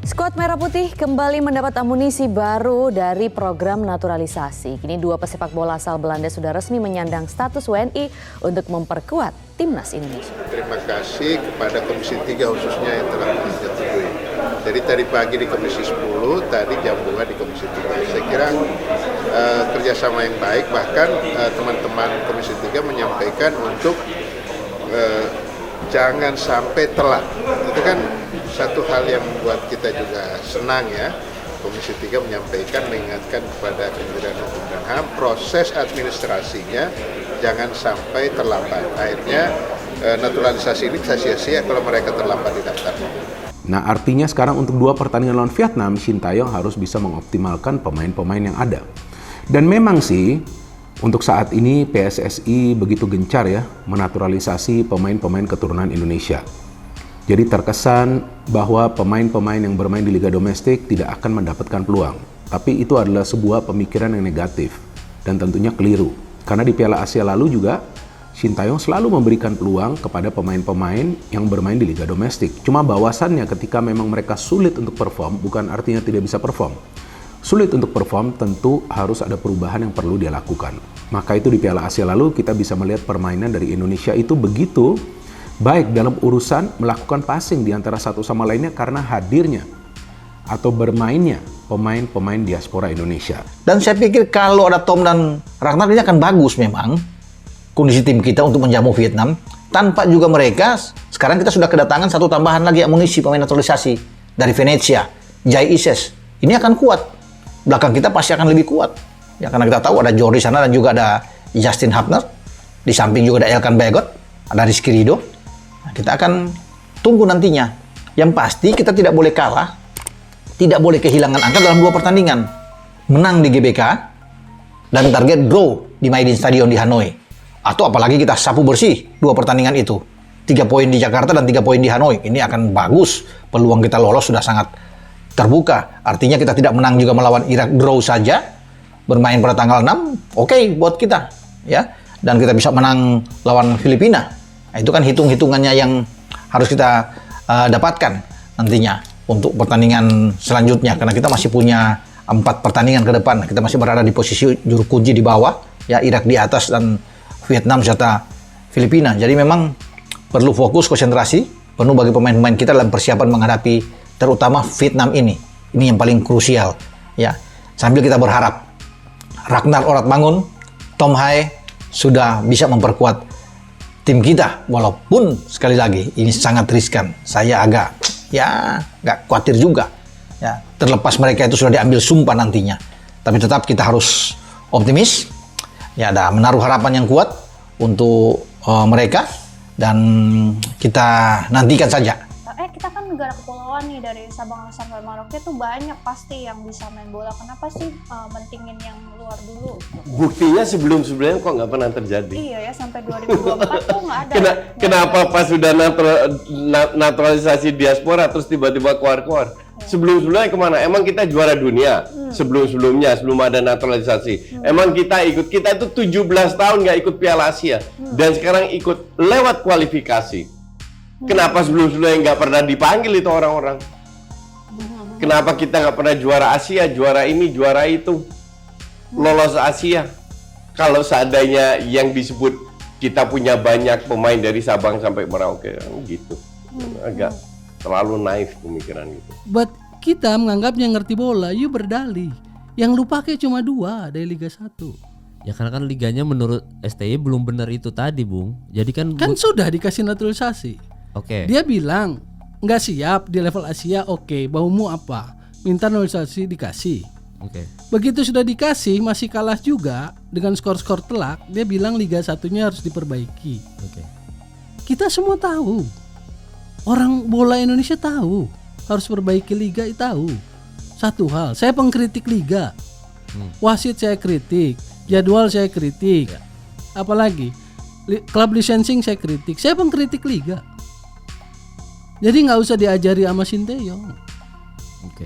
Skuad Merah Putih kembali mendapat amunisi baru dari program naturalisasi. Kini dua pesepak bola asal Belanda sudah resmi menyandang status WNI untuk memperkuat timnas Indonesia. Terima kasih kepada Komisi 3 khususnya yang telah menyetujui. Jadi tadi pagi di Komisi 10, tadi jam 2 di Komisi 3. Saya kira kerjasama yang baik, bahkan teman-teman Komisi 3 menyampaikan untuk jangan sampai telat. Itu kan satu hal yang membuat kita juga senang ya. Komisi 3 menyampaikan, mengingatkan kepada Kementerian Hukum dan HAM, proses administrasinya jangan sampai terlambat. Akhirnya naturalisasi ini bisa sia-sia kalau mereka terlambat di daftar. Nah, artinya sekarang untuk dua pertandingan lawan Vietnam, Shin Tae-yong harus bisa mengoptimalkan pemain-pemain yang ada. Dan memang sih, untuk saat ini PSSI begitu gencar ya menaturalisasi pemain-pemain keturunan Indonesia. Jadi terkesan bahwa pemain-pemain yang bermain di liga domestik tidak akan mendapatkan peluang. Tapi itu adalah sebuah pemikiran yang negatif dan tentunya keliru. Karena di Piala Asia lalu juga, Shin Tae-yong selalu memberikan peluang kepada pemain-pemain yang bermain di liga domestik. Cuma bahwasannya ketika memang mereka sulit untuk perform, bukan artinya tidak bisa perform. Sulit untuk perform, tentu harus ada perubahan yang perlu dia lakukan. Maka itu di Piala Asia lalu kita bisa melihat permainan dari Indonesia itu begitu baik dalam urusan melakukan passing di antara satu sama lainnya karena hadirnya atau bermainnya pemain-pemain diaspora Indonesia. Dan saya pikir kalau ada Tom dan Ragnar ini akan bagus memang kondisi tim kita untuk menjamu Vietnam. Tanpa juga mereka, sekarang kita sudah kedatangan satu tambahan lagi amunisi pemain naturalisasi dari Venezia, Jai Ises. Ini akan kuat. Belakang kita pasti akan lebih kuat. Ya, karena kita tahu ada Jordi sana dan juga ada Justin Hapner. Di samping juga ada Elkan Bagot, ada Rizky Ridho. Nah, kita akan tunggu nantinya. Yang pasti kita tidak boleh kalah, tidak boleh kehilangan angka dalam dua pertandingan. Menang di GBK dan target draw di Maidin Stadion di Hanoi. Atau apalagi kita sapu bersih dua pertandingan itu. 3 poin di Jakarta dan 3 poin di Hanoi. Ini akan bagus. Peluang kita lolos sudah sangat terbuka. Artinya kita tidak menang juga melawan Irak, draw saja. Bermain pada tanggal 6, oke buat kita. Ya. Dan kita bisa menang lawan Filipina. Nah, itu kan hitung-hitungannya yang harus kita dapatkan nantinya untuk pertandingan selanjutnya. Karena kita masih punya 4 pertandingan ke depan. Kita masih berada di posisi juru kunci di bawah. Ya, Irak di atas dan Vietnam serta Filipina. Jadi memang perlu fokus, konsentrasi penuh bagi pemain-pemain kita dalam persiapan menghadapi terutama Vietnam ini. Ini yang paling krusial. Ya, sambil kita berharap Ragnar Oratmangun, Tom Hae sudah bisa memperkuat tim kita. Walaupun sekali lagi ini sangat riskan. Saya agak nggak khawatir juga. Ya, terlepas mereka itu sudah diambil sumpah nantinya. Tapi tetap kita harus optimis. Ya, ada menaruh harapan yang kuat untuk mereka dan kita nantikan saja. Kita kan negara kepulauan nih, dari Sabang sampai Merauke tuh banyak pasti yang bisa main bola. Kenapa sih mentingin yang luar dulu? Buktinya sebelum-sebelumnya kok nggak pernah terjadi. Iya ya, sampai 2024 tuh nggak ada. Kenapa pas sudah naturalisasi diaspora terus tiba-tiba keluar-keluar? Sebelum-sebelumnya kemana? Emang kita juara dunia sebelum-sebelumnya, sebelum ada naturalisasi. Emang kita itu 17 tahun nggak ikut Piala Asia. Dan sekarang ikut lewat kualifikasi. Kenapa sebelum-sebelumnya nggak pernah dipanggil itu orang-orang? Kenapa kita nggak pernah juara Asia, juara ini, juara itu? Lolos Asia. Kalau seandainya yang disebut kita punya banyak pemain dari Sabang sampai Merauke, gitu. Agak terlalu naif pemikiran gitu. Buat kita menganggapnya ngerti bola, yuk berdalih. Yang lu pakai cuma 2 dari Liga 1. Ya karena kan liganya menurut STY belum benar itu tadi, Bung. Jadi kan sudah dikasih naturalisasi. Oke. Dia bilang nggak siap di level Asia, oke. Baumu apa? Minta naturalisasi, dikasih. Oke. Begitu sudah dikasih masih kalah juga dengan skor-skor telak. Dia bilang Liga 1-nya harus diperbaiki. Oke. Kita semua tahu. Orang bola Indonesia tahu harus perbaiki liga, tahu. Satu hal, saya pengkritik liga. Wasit saya kritik, jadwal saya kritik. Apalagi klub licensing saya kritik. Saya pengkritik liga. Jadi nggak usah diajari sama Shin Tae-yong.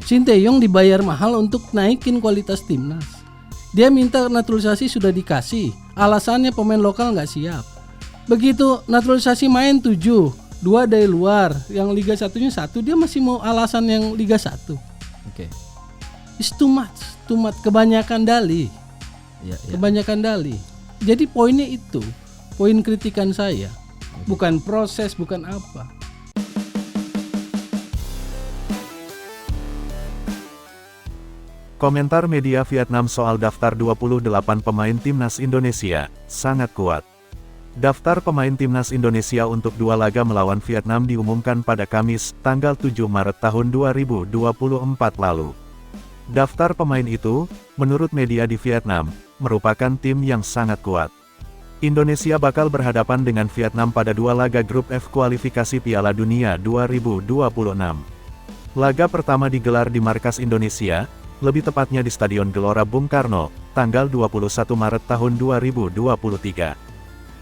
Shin Tae-yong dibayar mahal untuk naikin kualitas timnas. Dia minta naturalisasi sudah dikasih. Alasannya pemain lokal nggak siap. Begitu naturalisasi main 7, 2 dari luar, yang Liga 1-nya 1, dia masih mau alasan yang Liga 1. Oke. It's too much, kebanyakan dalih. Ya, ya. Kebanyakan dalih. Jadi poinnya itu, poin kritikan saya. Bukan proses, bukan apa. Komentar media Vietnam soal daftar 28 pemain timnas Indonesia, sangat kuat. Daftar pemain timnas Indonesia untuk 2 laga melawan Vietnam diumumkan pada Kamis, tanggal 7 Maret tahun 2024 lalu. Daftar pemain itu, menurut media di Vietnam, merupakan tim yang sangat kuat. Indonesia bakal berhadapan dengan Vietnam pada 2 laga grup F kualifikasi Piala Dunia 2026. Laga pertama digelar di markas Indonesia, lebih tepatnya di Stadion Gelora Bung Karno, tanggal 21 Maret tahun 2023.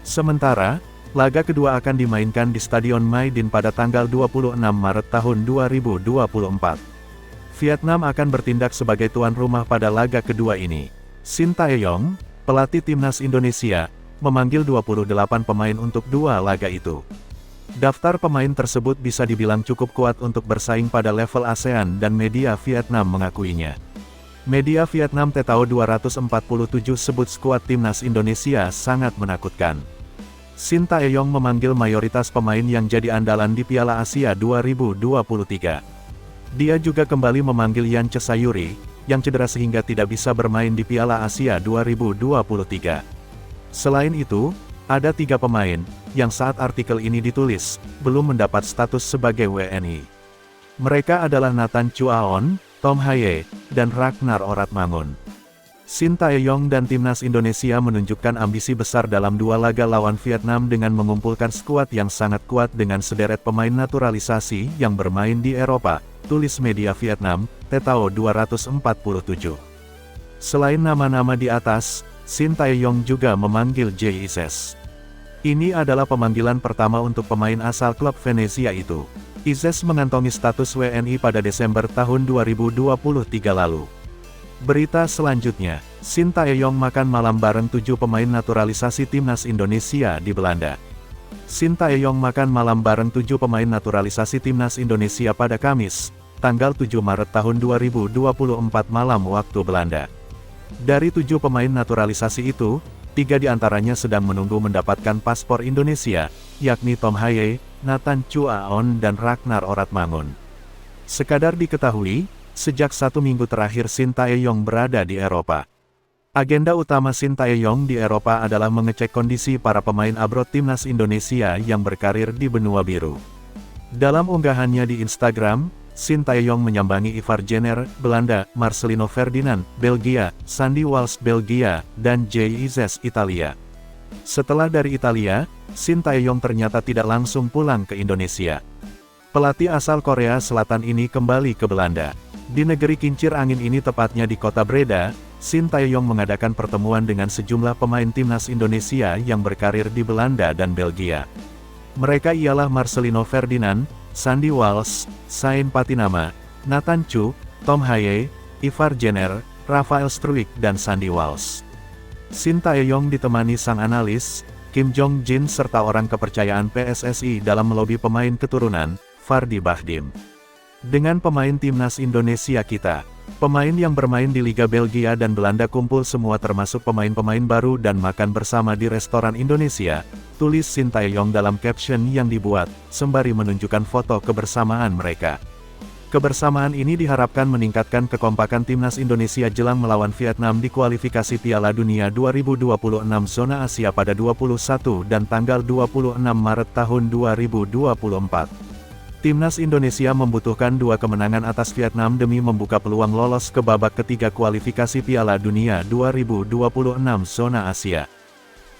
Sementara, laga kedua akan dimainkan di Stadion Mai Dinh pada tanggal 26 Maret tahun 2024. Vietnam akan bertindak sebagai tuan rumah pada laga kedua ini. Shin Tae-yong, pelatih timnas Indonesia, memanggil 28 pemain untuk 2 laga itu. Daftar pemain tersebut bisa dibilang cukup kuat untuk bersaing pada level ASEAN dan media Vietnam mengakuinya. Media Vietnam Tetao 247 sebut skuad timnas Indonesia sangat menakutkan. Shin Tae-yong memanggil mayoritas pemain yang jadi andalan di Piala Asia 2023. Dia juga kembali memanggil Yan Chesayuri, yang cedera sehingga tidak bisa bermain di Piala Asia 2023. Selain itu, ada 3 pemain, yang saat artikel ini ditulis, belum mendapat status sebagai WNI. Mereka adalah Nathan Chuaon, Tom Haye, dan Ragnar Oratmangun. Shin Tae-yong dan timnas Indonesia menunjukkan ambisi besar dalam 2 laga lawan Vietnam dengan mengumpulkan skuad yang sangat kuat dengan sederet pemain naturalisasi yang bermain di Eropa, tulis media Vietnam, Tetao 247. Selain nama-nama di atas, Shin Tae-yong juga memanggil Jay Ises. Ini adalah pemanggilan pertama untuk pemain asal klub Venezia itu. Ises mengantongi status WNI pada Desember tahun 2023 lalu. Berita selanjutnya, Shin Tae-yong makan malam bareng 7 pemain naturalisasi timnas Indonesia di Belanda. Shin Tae-yong makan malam bareng 7 pemain naturalisasi timnas Indonesia pada Kamis, tanggal 7 Maret tahun 2024 malam waktu Belanda. Dari 7 pemain naturalisasi itu, 3 diantaranya sedang menunggu mendapatkan paspor Indonesia, yakni Tom Haye, Nathan Chuaon dan Ragnar Oratmangun. Sekadar diketahui, sejak 1 minggu terakhir Shin Tae-yong berada di Eropa. Agenda utama Shin Tae-yong di Eropa adalah mengecek kondisi para pemain abroad timnas Indonesia yang berkarir di benua biru. Dalam unggahannya di Instagram, Shin Tae-yong menyambangi Ivar Jenner, Belanda, Marcelino Ferdinand, Belgia, Sandy Walsh, Belgia, dan Jay Ises, Italia. Setelah dari Italia, Shin Tae-yong ternyata tidak langsung pulang ke Indonesia. Pelatih asal Korea Selatan ini kembali ke Belanda. Di negeri kincir angin ini, tepatnya di kota Breda, Shin Tae-yong mengadakan pertemuan dengan sejumlah pemain timnas Indonesia yang berkarir di Belanda dan Belgia. Mereka ialah Marcelino Ferdinand, Sandy Walsh, Sain Patinama, Nathan Chu, Tom Haye, Ivar Jenner, Rafael Struijk dan Sandy Walsh. Shin Tae-yong ditemani sang analis, Kim Jong-jin serta orang kepercayaan PSSI dalam melobi pemain keturunan, Fardi Bahdim. Dengan pemain timnas Indonesia kita, pemain yang bermain di Liga Belgia dan Belanda kumpul semua termasuk pemain-pemain baru dan makan bersama di restoran Indonesia, tulis Shin Tae-yong dalam caption yang dibuat, sembari menunjukkan foto kebersamaan mereka. Kebersamaan ini diharapkan meningkatkan kekompakan timnas Indonesia jelang melawan Vietnam di kualifikasi Piala Dunia 2026 zona Asia pada 21 dan tanggal 26 Maret tahun 2024. Timnas Indonesia membutuhkan 2 kemenangan atas Vietnam demi membuka peluang lolos ke babak ketiga kualifikasi Piala Dunia 2026 zona Asia.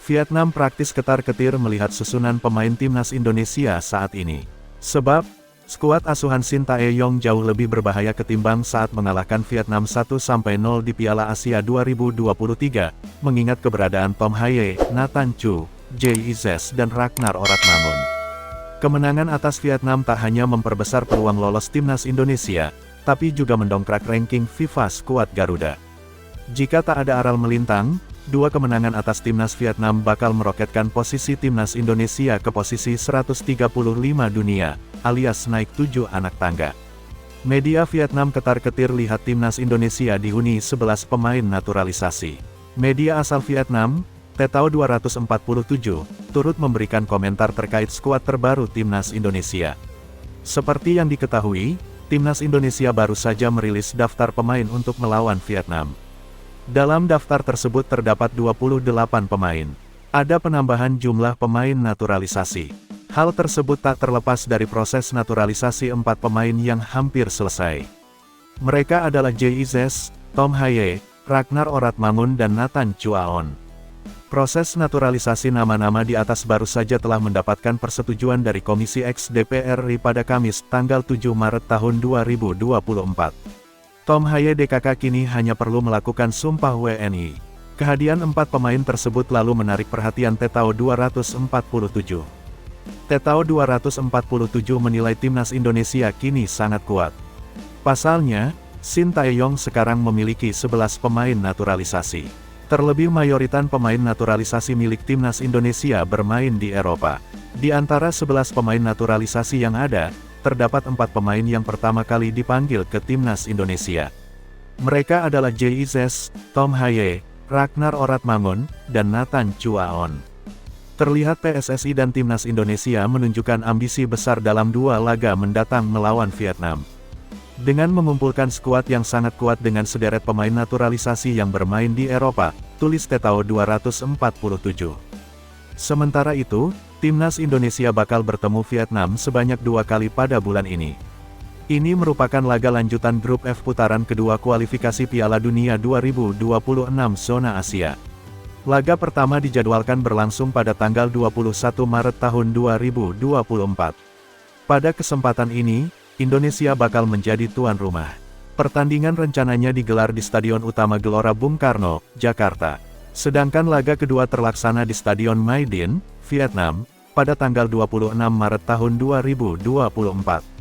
Vietnam praktis ketar-ketir melihat susunan pemain timnas Indonesia saat ini. Sebab, skuad asuhan Shin Tae-yong jauh lebih berbahaya ketimbang saat mengalahkan Vietnam 1-0 di Piala Asia 2023, mengingat keberadaan Tom Haye, Nathan Chu, Jay Ises dan Ragnar Oratmangun. Kemenangan atas Vietnam tak hanya memperbesar peluang lolos timnas Indonesia, tapi juga mendongkrak ranking FIFA skuad Garuda. Jika tak ada aral melintang, dua kemenangan atas timnas Vietnam bakal meroketkan posisi timnas Indonesia ke posisi 135 dunia, alias naik 7 anak tangga. Media Vietnam ketar-ketir lihat timnas Indonesia dihuni 11 pemain naturalisasi. Media asal Vietnam, Tetao 247, turut memberikan komentar terkait skuad terbaru timnas Indonesia. Seperti yang diketahui, timnas Indonesia baru saja merilis daftar pemain untuk melawan Vietnam. Dalam daftar tersebut terdapat 28 pemain. Ada penambahan jumlah pemain naturalisasi. Hal tersebut tak terlepas dari proses naturalisasi 4 pemain yang hampir selesai. Mereka adalah JIZ, Tom Haye, Ragnar Oratmangun dan Nathan Chuaon. Proses naturalisasi nama-nama di atas baru saja telah mendapatkan persetujuan dari Komisi X DPR RI pada Kamis, tanggal 7 Maret tahun 2024. Tom Haye DKK kini hanya perlu melakukan sumpah WNI. Kehadiran 4 pemain tersebut lalu menarik perhatian Tetao 247. Tetao 247 menilai timnas Indonesia kini sangat kuat. Pasalnya, Shin Tae-yong sekarang memiliki 11 pemain naturalisasi. Terlebih mayoritas pemain naturalisasi milik timnas Indonesia bermain di Eropa. Di antara 11 pemain naturalisasi yang ada, terdapat 4 pemain yang pertama kali dipanggil ke timnas Indonesia. Mereka adalah JIZ, Tom Haye, Ragnar Oratmangun, dan Nathan Chuaon. Terlihat PSSI dan timnas Indonesia menunjukkan ambisi besar dalam 2 laga mendatang melawan Vietnam. Dengan mengumpulkan skuad yang sangat kuat dengan sederet pemain naturalisasi yang bermain di Eropa, tulis Tetao 247. Sementara itu, timnas Indonesia bakal bertemu Vietnam sebanyak 2 kali pada bulan ini. Ini merupakan laga lanjutan grup F putaran kedua kualifikasi Piala Dunia 2026 zona Asia. Laga pertama dijadwalkan berlangsung pada tanggal 21 Maret tahun 2024. Pada kesempatan ini, Indonesia bakal menjadi tuan rumah. Pertandingan rencananya digelar di Stadion Utama Gelora Bung Karno, Jakarta. Sedangkan laga kedua terlaksana di Stadion Mai Dinh, Vietnam, pada tanggal 26 Maret tahun 2024.